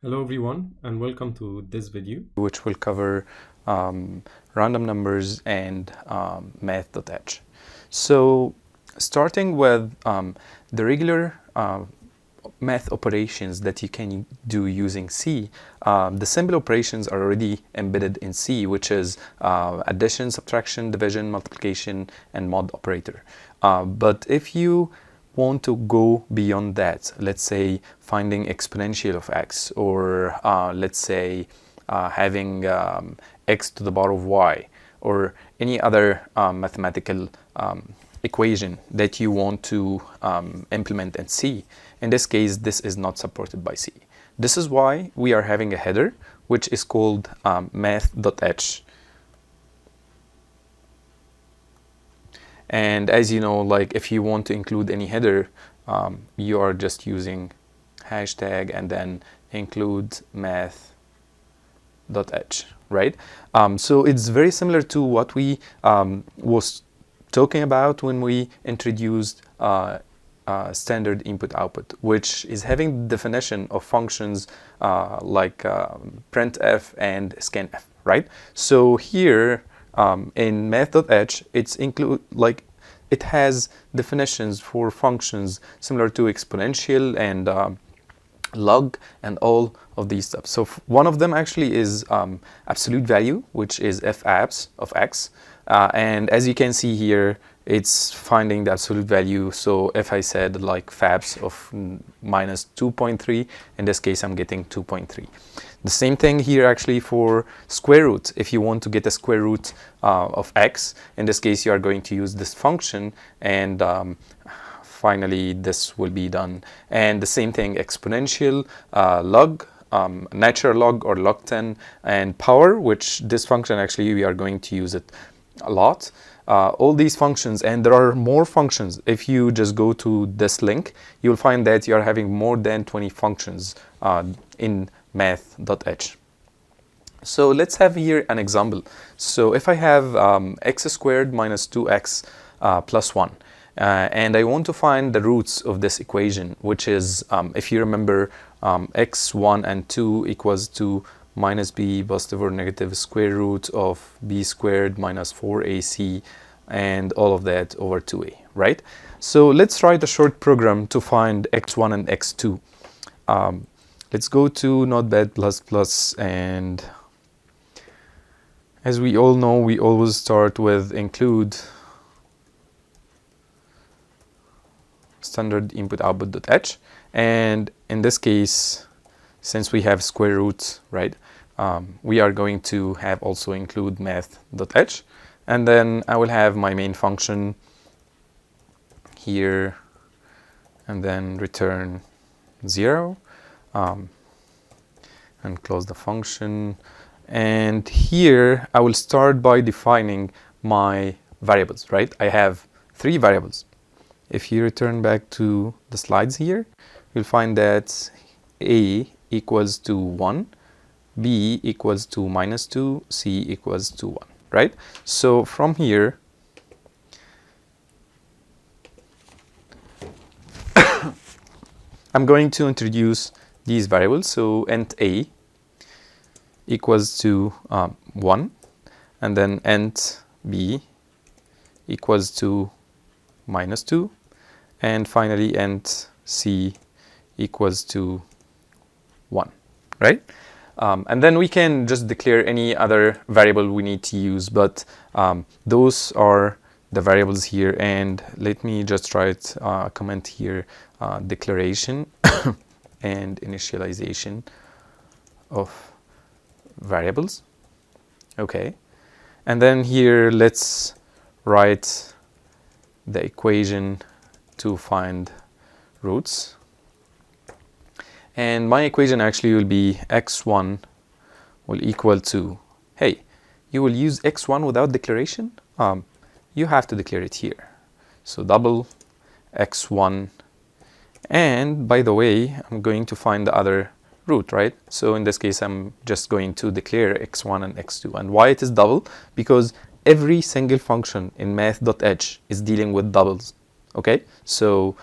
Hello everyone and welcome to this video. Which will cover random numbers and math.h. So starting with the regular math operations that you can do using C, the simple operations are already embedded in C, which is addition, subtraction, division, multiplication, and mod operator. But if you want to go beyond that, let's say finding exponential of x, or let's say having x to the power of y, or any other mathematical equation that you want to implement in C. In this case, this is not supported by C. This is why we are having a header which is called math.h. And as you know, like if you want to include any header, you are just using hashtag and then include math.h, right? So it's very similar to what we was talking about when we introduced standard input-output, which is having the definition of functions like printf and scanf, right? So here in math.h, it has definitions for functions similar to exponential and log and all of these stuff. So one of them actually is absolute value, which is f_abs of x, and as you can see here, it's finding the absolute value. So if I said like fabs of minus 2.3, in this case I'm getting 2.3. The same thing here actually for square root. If you want to get a square root of x, in this case you are going to use this function, and finally this will be done. And the same thing, exponential, log, natural log or log 10, and power, which this function actually we are going to use it a lot. All these functions, and there are more functions. If you just go to this link, you'll find that you are having more than 20 functions in math.h. So let's have here an example. So if I have x squared minus 2x plus 1, and I want to find the roots of this equation, which is, if you remember, x1 and 2 equals to minus b positive or negative square root of b squared minus 4ac and all of that over 2a, right? So let's write a short program to find x1 and x2. Let's go to Notepad++, and as we all know, we always start with include standard input-output.h, and in this case, since we have square roots, right, we are going to have also include math.h, and then I will have my main function here, and then return 0, and close the function. And here I will start by defining my variables, right? I have 3 variables. If you return back to the slides here, you'll find that a equals to 1, b equals to minus 2, c equals to 1, right? So from here, I'm going to introduce these variables. So int a equals to 1, and then int b equals to minus 2, and finally int c equals to 1, right? And then we can just declare any other variable we need to use, but those are the variables here. And let me just write a comment here, declaration and initialization of variables. Okay, and then here let's write the equation to find roots. And my equation actually will be x1 will equal to, hey, you will use x1 without declaration? You have to declare it here. So double x1, and by the way, I'm going to find the other root, right? So in this case, I'm just going to declare x1 and x2. And why it is double? Because every single function in math.h is dealing with doubles, okay? So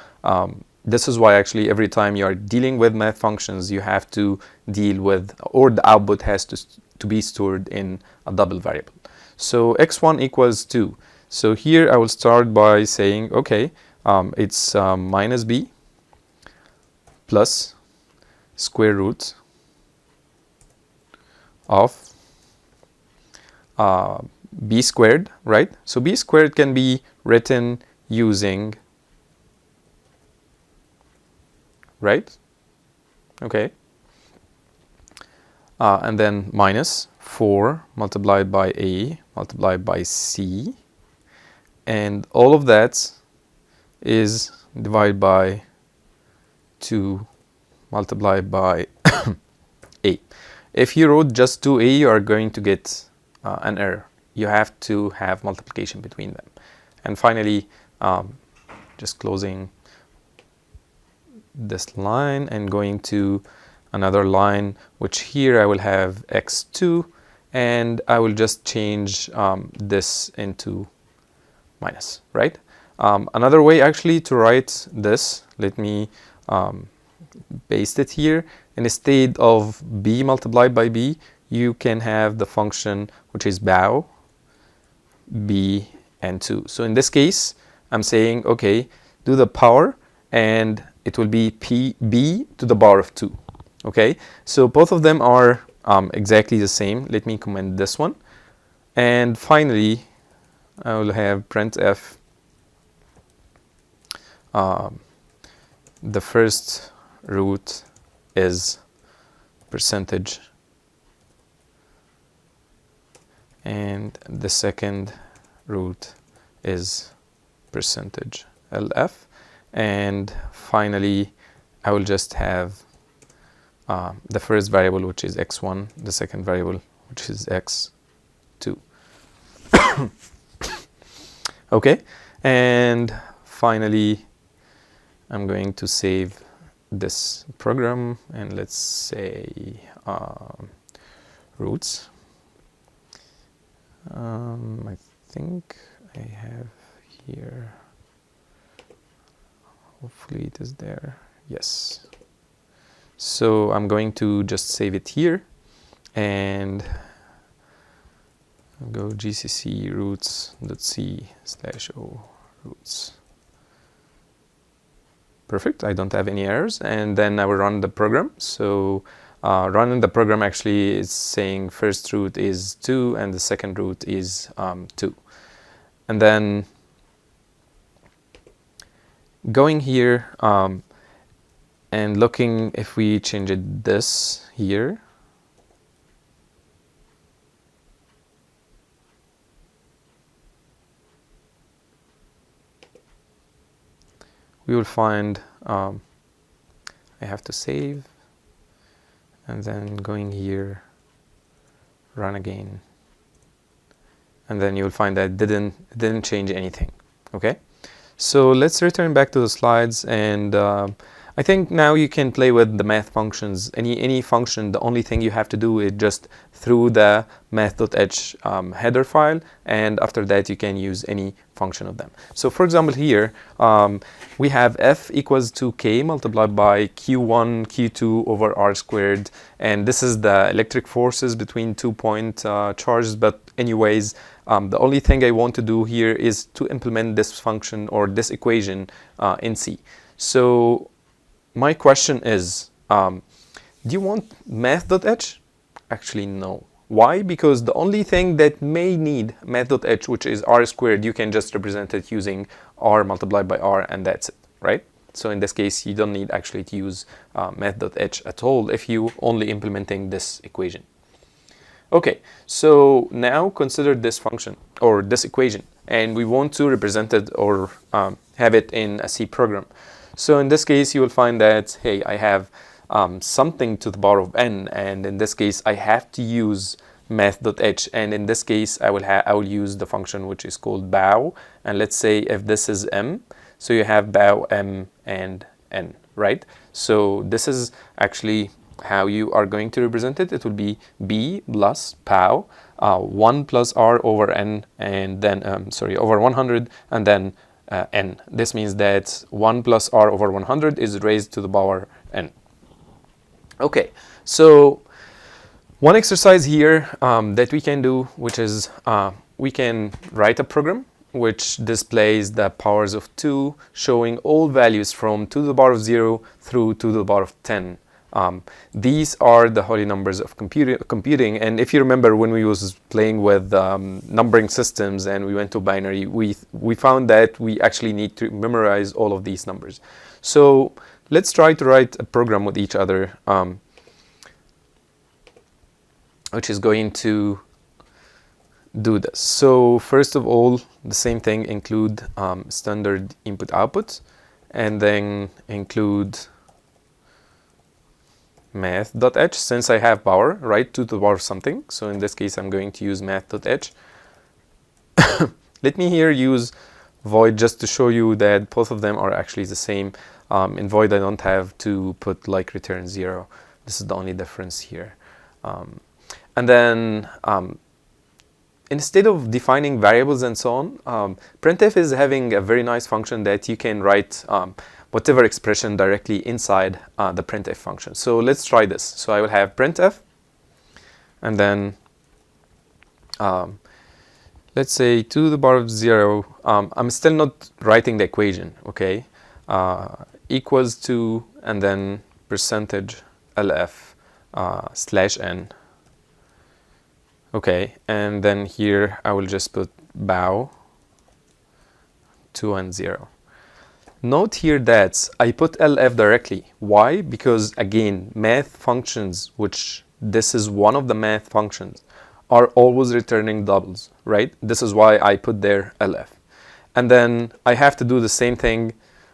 this is why actually every time you are dealing with math functions, you have to deal with, or the output has to be stored in a double variable. So x1 equals 2. So here I will start by saying, okay, it's minus b plus square root of b squared, right? So b squared can be written using, right? Okay. And then minus 4 multiplied by a multiplied by c, and all of that is divided by 2 multiplied by a. If you wrote just 2a, you are going to get an error. You have to have multiplication between them. And finally, just closing this line and going to another line, which here I will have x2, and I will just change this into minus, right? Another way actually to write this, let me paste it here. Instead of b multiplied by b, you can have the function which is bow b and 2. So in this case, I'm saying, okay, do the power, and it will be b to the power of 2. Okay, so both of them are exactly the same. Let me comment this one. And finally, I will have printf the first root is percentage, and the second root is percentage LF, and finally I will just have the first variable, which is x1, the second variable, which is x2. Okay, and finally I'm going to save this program, and let's say roots. I think I have here, hopefully it is there, yes. So I'm going to just save it here and go gcc roots.c/o roots. Perfect, I don't have any errors, and then I will run the program. So running the program actually is saying first root is 2 and the second root is 2. And then going here and looking if we change it this here, we will find I have to save, and then going here, run again, and then you'll find that it didn't change anything. Okay, so let's return back to the slides, and I think now you can play with the math functions. Any function, the only thing you have to do is just through the math.h header file, and after that you can use any function of them. So for example here, we have f equals to k multiplied by q1 q2 over r squared, and this is the electric forces between 2-point charges. But anyways, the only thing I want to do here is to implement this function or this equation in C. So my question is, do you want math.h? Actually, no. Why? Because the only thing that may need math.h, which is r squared, you can just represent it using r multiplied by r, and that's it, right? So in this case, you don't need actually to use math.h at all if you only implementing this equation. Okay, so now consider this function or this equation, and we want to represent it or have it in a C program. So in this case, you will find that, hey, I have something to the power of n, and in this case, I have to use math.h, and in this case, I will use the function which is called bow, and let's say if this is m, so you have bow m and n, right? So this is actually how you are going to represent it. It will be b plus pow 1 plus r over n, and then over 100, and then n. This means that 1 plus r over 100 is raised to the power n. Okay, so one exercise here that we can do, which is we can write a program which displays the powers of 2, showing all values from 2 to the power of 0 through 2 to the power of 10. These are the holy numbers of computing, and if you remember when we was playing with numbering systems and we went to binary, we found that we actually need to memorize all of these numbers. So let's try to write a program with each other, which is going to do this. So first of all, the same thing, include standard input output, and then include math.h, since I have power, right, 2 to the power of something. So in this case, I'm going to use math.h. Let me here use void just to show you that both of them are actually the same. In void, I don't have to put like return 0. This is the only difference here. And then instead of defining variables and so on, printf is having a very nice function that you can write whatever expression directly inside the printf function. So let's try this. So I will have printf, and then let's say 2 to the power of 0. I'm still not writing the equation, okay? Equals to, and then percentage lf slash n. Okay, and then here I will just put bow 2 and 0. Note here that I put LF directly. Why? Because again, math functions, which this is one of the math functions, are always returning doubles, right? This is why I put there LF. And then I have to do the same thing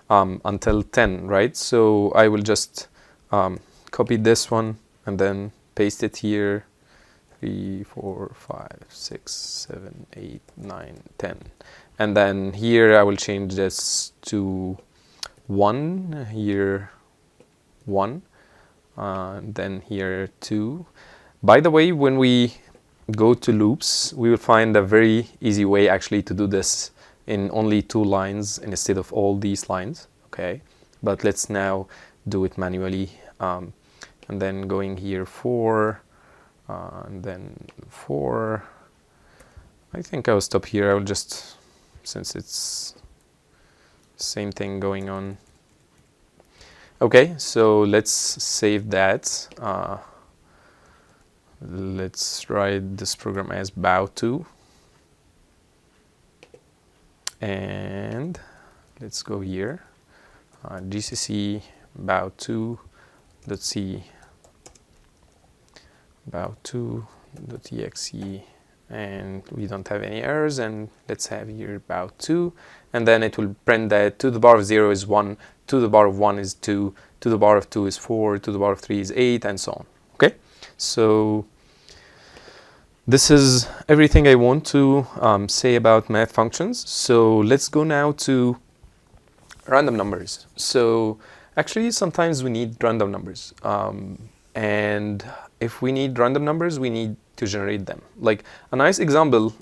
until 10, right? So I will just copy this one and then paste it here. 3, 4, 5, 6, 7, 8, 9, 10. And then here I will change this to 1, here 1, then here 2. By the way, when we go to loops, we will find a very easy way actually to do this in only 2 lines instead of all these lines, okay? But let's now do it manually. And then going here 4, and then 4. I think I'll stop here. I'll just, since it's same thing going on. Okay, so let's save that. Let's write this program as bow2, and let's go here, gcc bow2.c bow2.exe, and we don't have any errors, and let's have here bow2, and then it will print that 2 to the power of 0 is 1, 2 to the power of 1 is 2, 2 to the power of 2 is 4, 2 to the power of 3 is 8, and so on. Okay, so this is everything I want to say about math functions. So let's go now to random numbers. So actually sometimes we need random numbers, and if we need random numbers, we need to generate them. Like a nice example,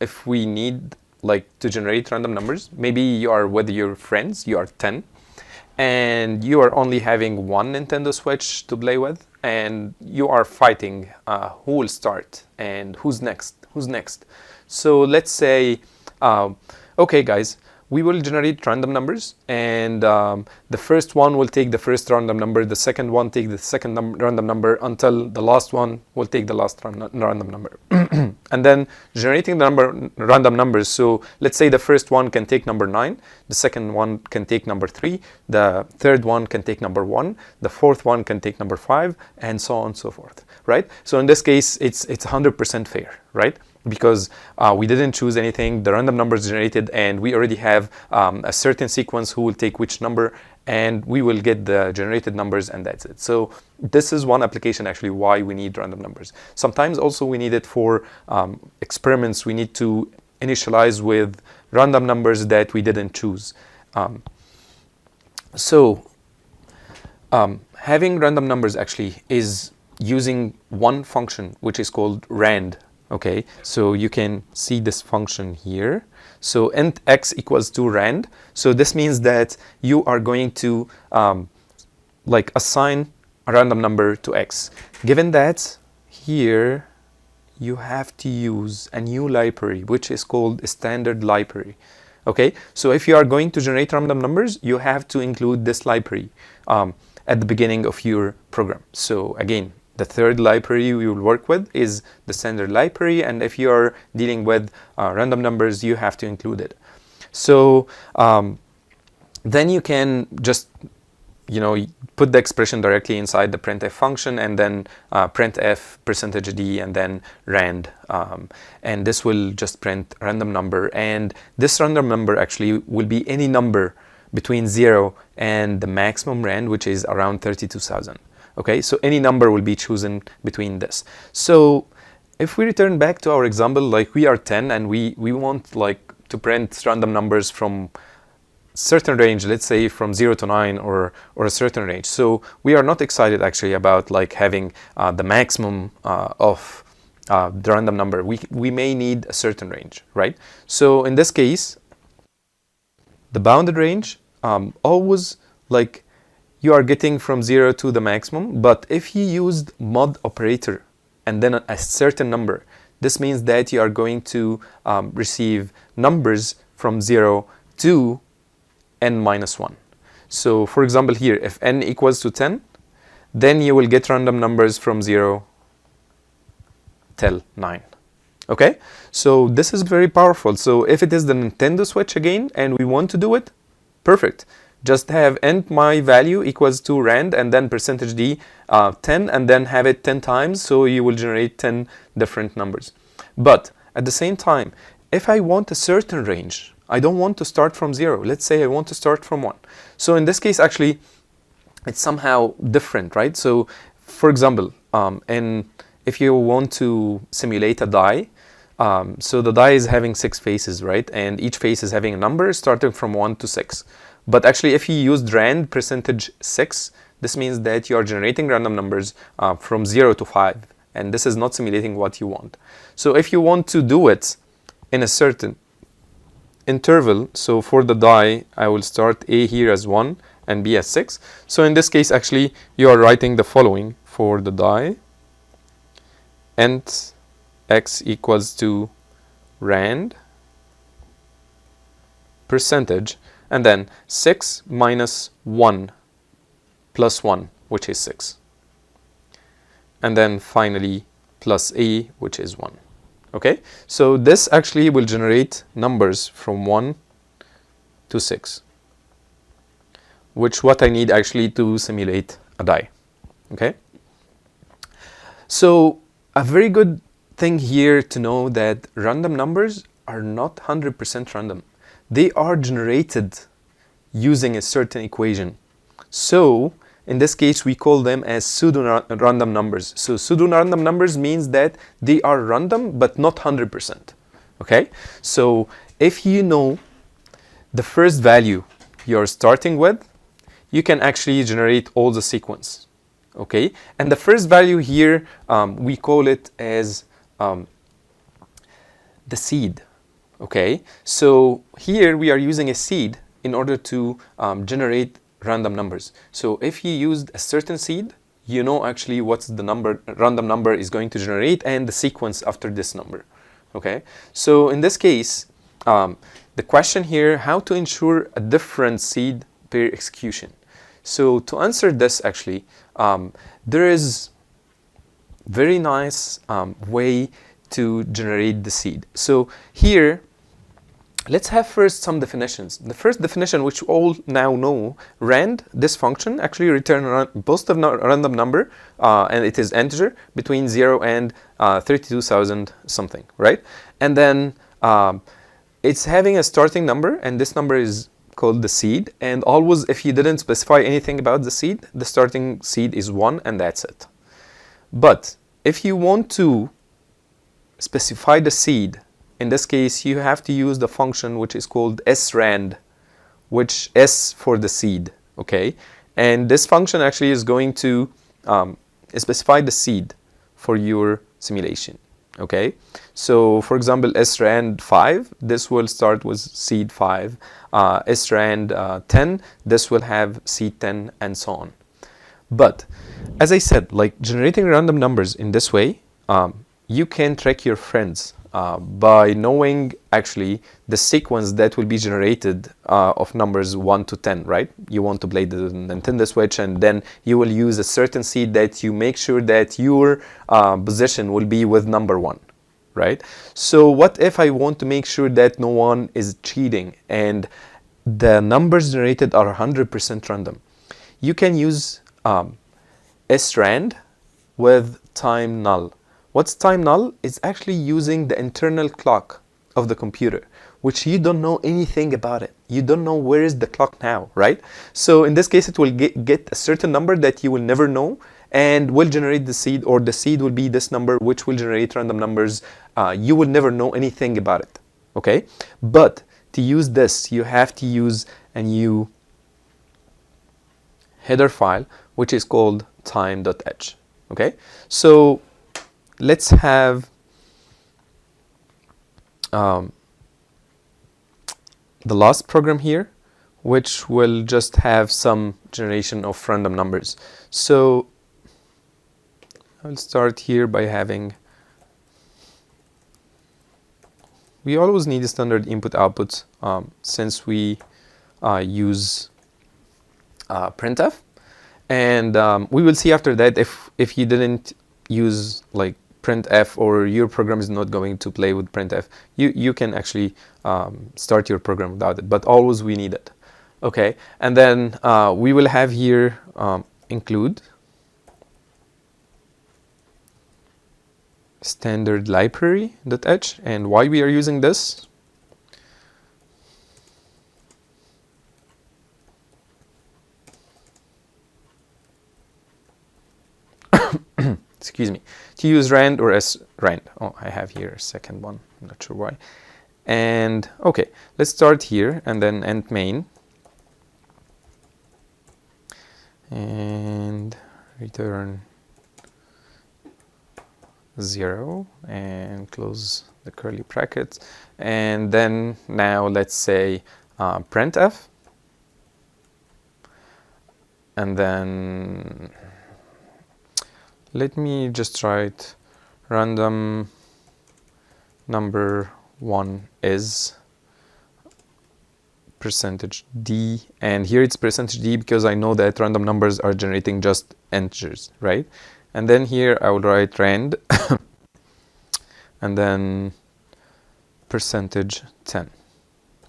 if we need like to generate random numbers, maybe you are with your friends, you are 10, and you are only having one Nintendo Switch to play with, and you are fighting who will start and who's next. So let's say, okay guys, we will generate random numbers, and the first one will take the first random number, the second one take the second random number, until the last one will take the last random number. And then generating the random numbers. So let's say the first one can take number 9, the second one can take number 3, the third one can take number 1, the fourth one can take number 5, and so on and so forth, right? So in this case, it's 100% fair, right? Because we didn't choose anything, the random numbers generated, and we already have a certain sequence who will take which number, and we will get the generated numbers, and that's it. So this is one application actually why we need random numbers. Sometimes also we need it for experiments. We need to initialize with random numbers that we didn't choose. Having random numbers actually is using one function which is called rand. Okay, so you can see this function here. So int x equals to rand. So this means that you are going to like assign a random number to x. Given that here you have to use a new library which is called a standard library. Okay, so if you are going to generate random numbers, you have to include this library at the beginning of your program. So again, the third library we will work with is the standard library, and if you are dealing with random numbers, you have to include it. So then you can just put the expression directly inside the printf function, and then printf %d and then rand, and this will just print random number, and this random number actually will be any number between 0 and the maximum rand, which is around 32,000. Okay, so any number will be chosen between this. So if we return back to our example, like we are 10 and we want like to print random numbers from certain range, let's say from 0 to 9 or a certain range. So we are not excited actually about like having the maximum of the random number. We may need a certain range, right? So in this case, the bounded range always like you are getting from 0 to the maximum, but if you used mod operator and then a certain number, this means that you are going to receive numbers from 0 to n minus 1. So for example here, if n equals to 10, then you will get random numbers from 0 till 9. Okay, so this is very powerful. So if it is the Nintendo Switch again and we want to do it, perfect. Just have int my value equals to rand and then %d 10 and then have it 10 times, so you will generate 10 different numbers. But at the same time, if I want a certain range, I don't want to start from 0. Let's say I want to start from 1. So in this case, actually, it's somehow different, right? So for example, if you want to simulate a die, so the die is having 6 faces, right? And each face is having a number starting from 1 to 6. But actually, if you used rand %6, this means that you are generating random numbers from 0 to 5. And this is not simulating what you want. So if you want to do it in a certain interval, so for the die, I will start A here as 1 and B as 6. So in this case, actually, you are writing the following for the die. Int x equals to rand %, and then 6 minus 1 plus 1, which is 6. And then finally plus A, which is 1. Okay, so this actually will generate numbers from 1 to 6, which what I need actually to simulate a die. Okay, so a very good thing here to know that random numbers are not 100% random. They are generated using a certain equation. So in this case, we call them as pseudo-random numbers. So pseudo-random numbers means that they are random, but not 100%. Okay? So if you know the first value you're starting with, you can actually generate all the sequence. Okay? And the first value here, we call it as the seed. Okay? So here we are using a seed in order to generate random numbers. So if you used a certain seed, you know actually what's the number random number is going to generate and the sequence after this number. Okay, so in this case, the question here, how to ensure a different seed per execution. So to answer this, actually, there is very nice way to generate the seed. So here, let's have first some definitions. The first definition, which all now know, rand, this function actually return a positive random number, and it is integer between 0 and 32,000 something, right? And then it's having a starting number, and this number is called the seed. And always, if you didn't specify anything about the seed, the starting seed is 1, and that's it. But if you want to specify the seed, in this case, you have to use the function which is called srand, which S for the seed, okay? And this function actually is going to specify the seed for your simulation. Okay, so for example, srand 5, this will start with seed 5. Srand 10, this will have seed 10, and so on. But as I said, like generating random numbers in this way, you can track your friends by knowing actually the sequence that will be generated of numbers 1 to 10, right? You want to play the Nintendo Switch, and then you will use a certain seed that you make sure that your position will be with number 1, right? So what if I want to make sure that no one is cheating and the numbers generated are 100% random? You can use srand with time null. What's time null? It's actually using the internal clock of the computer, which you don't know anything about it. You don't know where is the clock now, right? So in this case, it will get a certain number that you will never know and will generate the seed, or the seed will be this number, which will generate random numbers. You will never know anything about it, okay? But to use this, you have to use a new header file, which is called time.h, okay? So let's have the last program here, which will just have some generation of random numbers. So I'll start here by having, we always need a standard input output since we use printf, and we will see after that if you didn't use like printf, or your program is not going to play with printf, you can actually start your program without it, but always we need it. Okay, and then we will have here include standard library.h, and why we are using this. Excuse me, to use rand or srand. Oh, I have here a second one, I'm not sure why. And okay, let's start here and then end main and return 0 and close the curly brackets. And then now let's say printf, and then let me just write random number 1 is %d, and here it's %d because I know that random numbers are generating just integers, right? And then here I will write rand and then %10,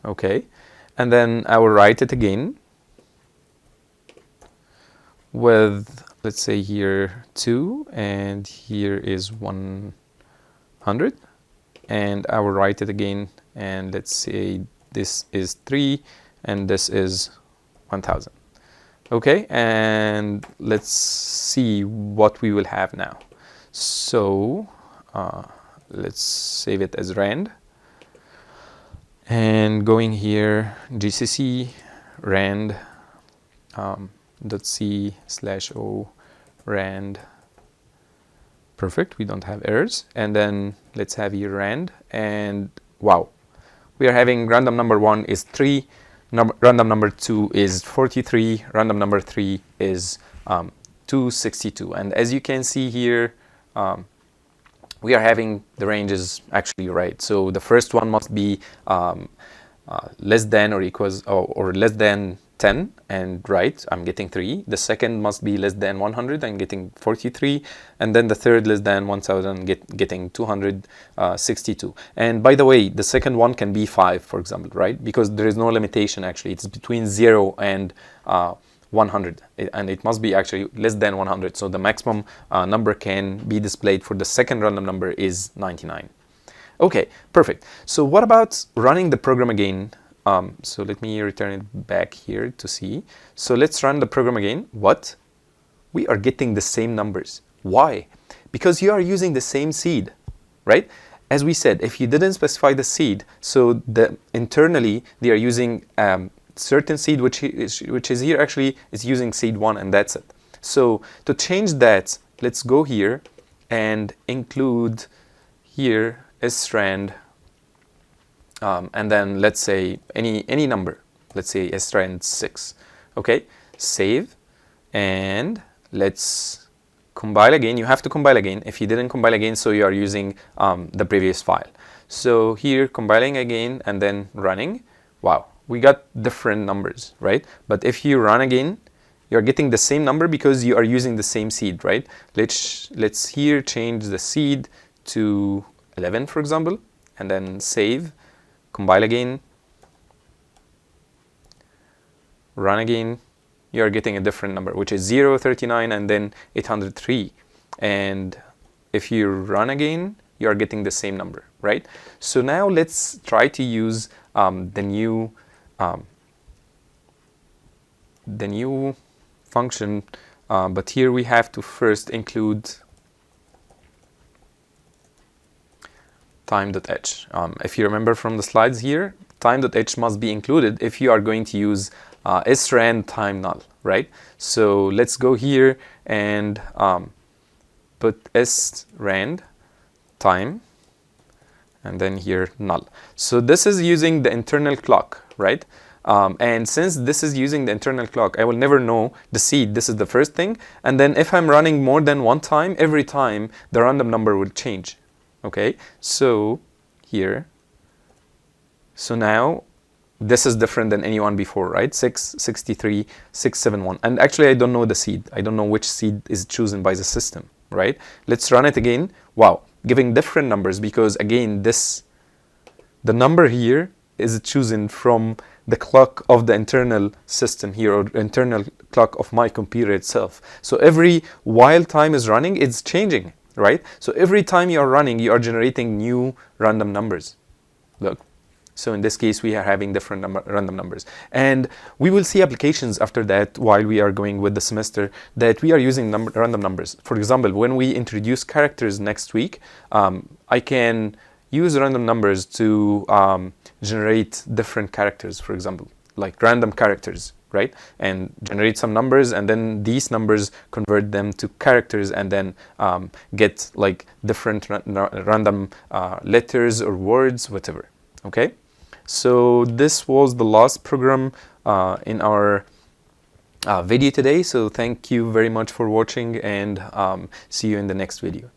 okay? And then I will write it again with, let's say here 2, and here is 100, and I will write it again, and let's say this is 3 and this is 1000. Okay, and let's see what we will have now. So let's save it as rand, and going here gcc rand .c/o rand. Perfect, we don't have errors. And then let's have here rand, and wow, we are having random number 1 is 3, random number 2 is 43, random number 3 is 262. And as you can see here, we are having the ranges actually right. So the first one must be less than or equals or less than 10, and right, I'm getting 3. The second must be less than 100, I'm getting 43, and then the third less than 1000, getting 262. And by the way, the second one can be 5, for example, right? Because there is no limitation actually. It's between 0 and 100, and it must be actually less than 100. So the maximum number can be displayed for the second random number is 99. Okay, perfect. So what about running the program again? So let me return it back here to see. So let's run the program again. What? We are getting the same numbers. Why? Because you are using the same seed, right? As we said, if you didn't specify the seed, so internally they are using certain seed, which is here actually is using seed 1, and that's it. So to change that, let's go here and include here strand, and then let's say any number, let's say strand 6. Okay, save, and let's compile again. You have to compile again. If you didn't compile again, so you are using the previous file. So here, compiling again and then running. Wow, we got different numbers, right? But if you run again, you're getting the same number because you are using the same seed, right? Let's here change the seed to 11, for example, and then save, compile again, run again. You're getting a different number, which is 0, 39, and then 803. And if you run again, you're getting the same number, right? So now let's try to use the new function, but here we have to first include time.h. If you remember from the slides here, time.h must be included if you are going to use srand time null, right? So let's go here and put srand time and then here null. So this is using the internal clock, right? And since this is using the internal clock, I will never know the seed. This is the first thing. And then if I'm running more than one time, every time the random number will change. Okay, so here, so now this is different than any one before, right? 6, 63, 671. And actually, I don't know the seed. I don't know which seed is chosen by the system, right? Let's run it again. Wow, giving different numbers because again, the number here is chosen from the clock of the internal system here, or internal clock of my computer itself. So every while time is running, it's changing, right? So every time you are running, you are generating new random numbers. Look. So in this case, we are having different random numbers. And we will see applications after that while we are going with the semester that we are using random numbers. For example, when we introduce characters next week, I can use random numbers to generate different characters, for example, like random characters, right? And generate some numbers, and then these numbers convert them to characters, and then get like different random letters or words, whatever. Okay? So this was the last program in our video today. So thank you very much for watching, and see you in the next video.